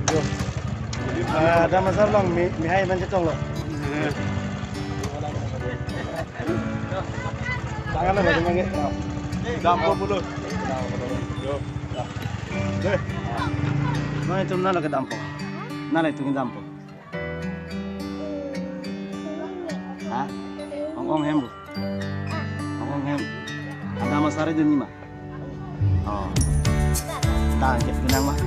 Ada masalah bang, mihai mencetong loh. Tangan lo bagaimana gitu? Dampo dulu. Deh. Nah itu nala ke dampo. Nala itu ke dampo. Hah? Ong hem bu. Ong hem. Ada masalah itu ni mah. Oh. Tang kita kenang mah.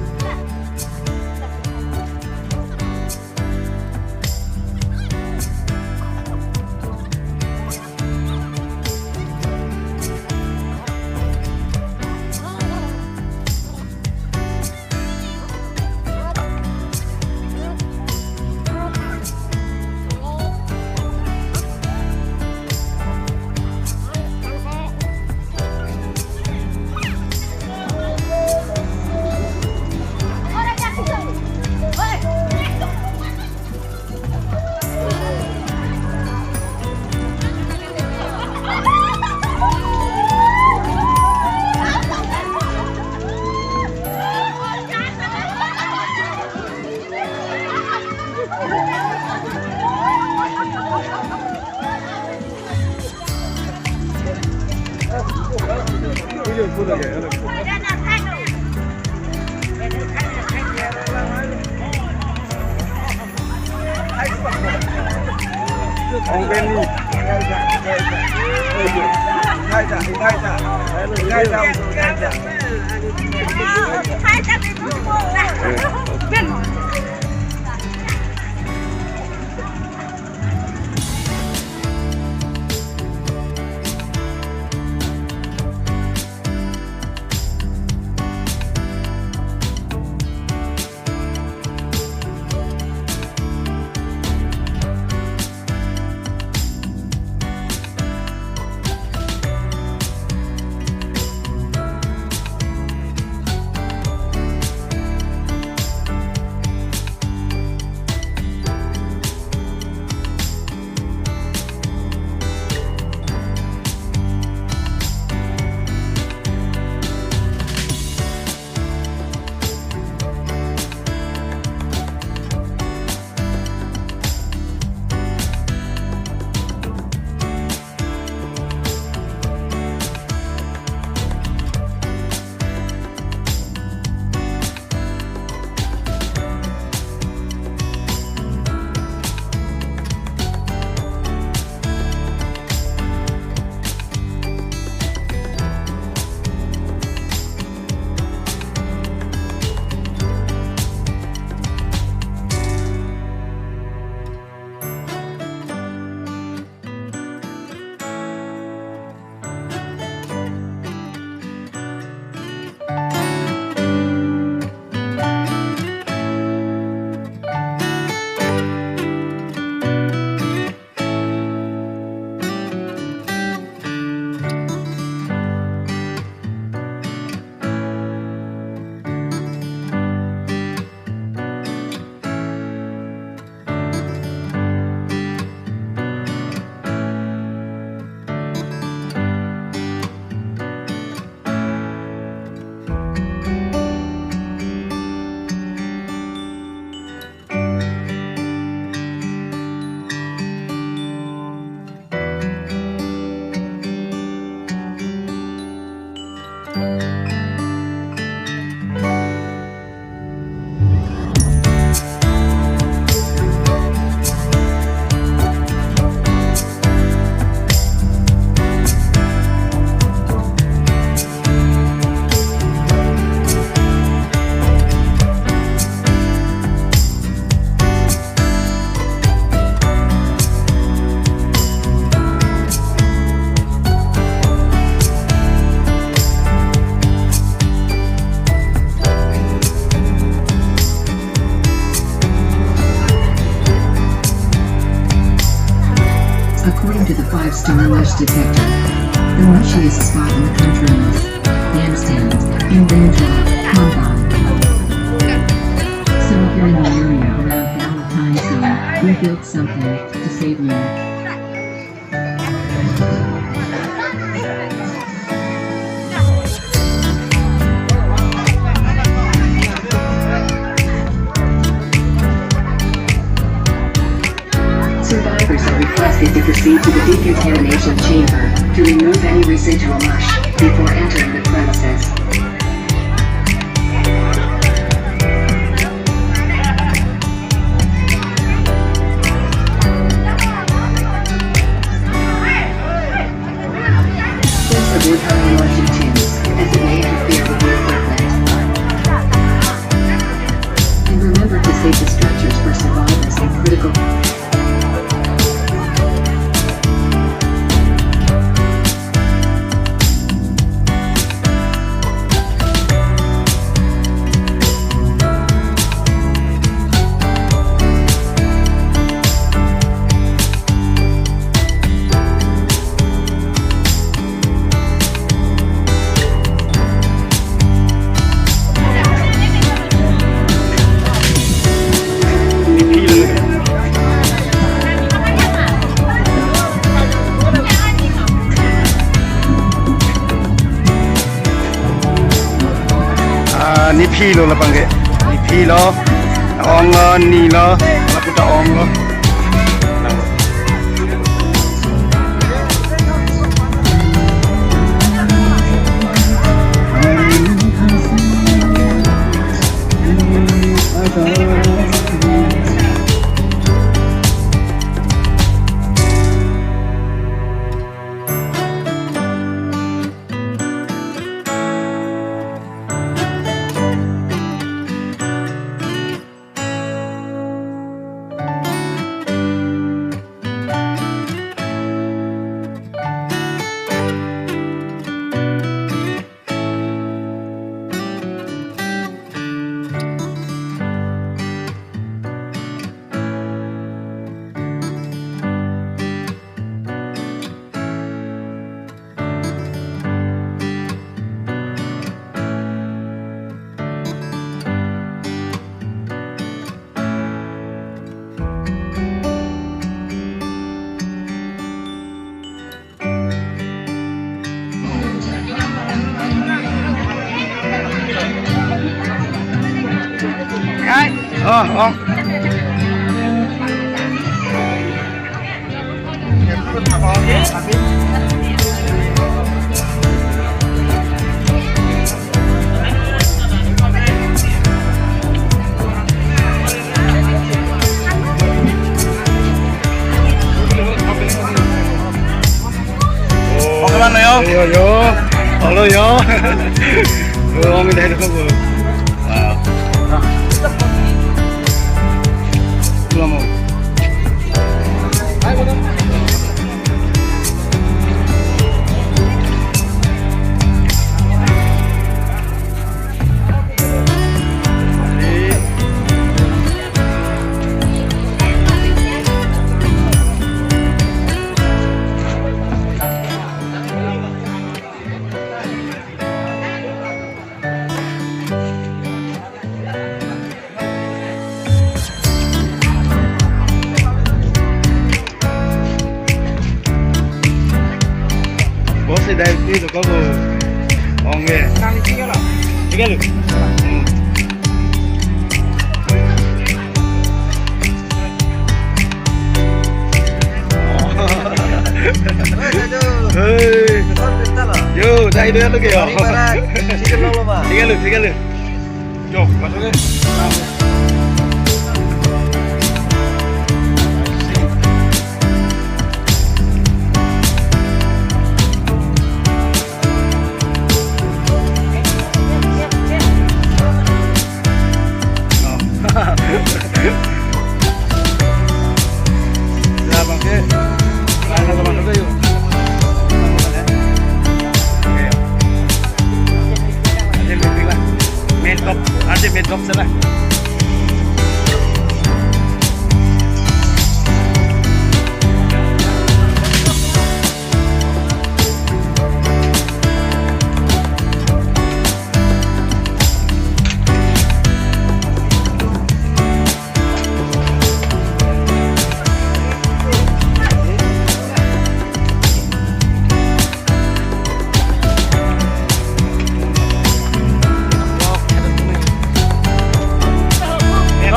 According to the 5-star Lush detector, the mushiest spot in the country is Bandstand in Bangkok, Hong Kong. So if you're in the area around Valentine's Day, we built something to save you. proceed to the decontamination chamber to remove any residual mush before entering the premises. Please avoid having large tins, as it may interfere with your equipment. And remember to save the structures for survivors and critical. Ni phi lo la pangge ni phi lo ong lo ni lo la puta ong lo ong Ong lan yo yo ong lo yo ong mi dai được không wow Vamos. Đây đi rồi có vừa on nghe tiga lu yo đây đưa nó kìa tiga lu yo masuk ke Main top sana.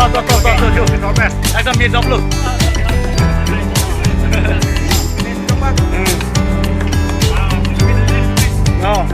Stop, একদম mid depth লোক Oh.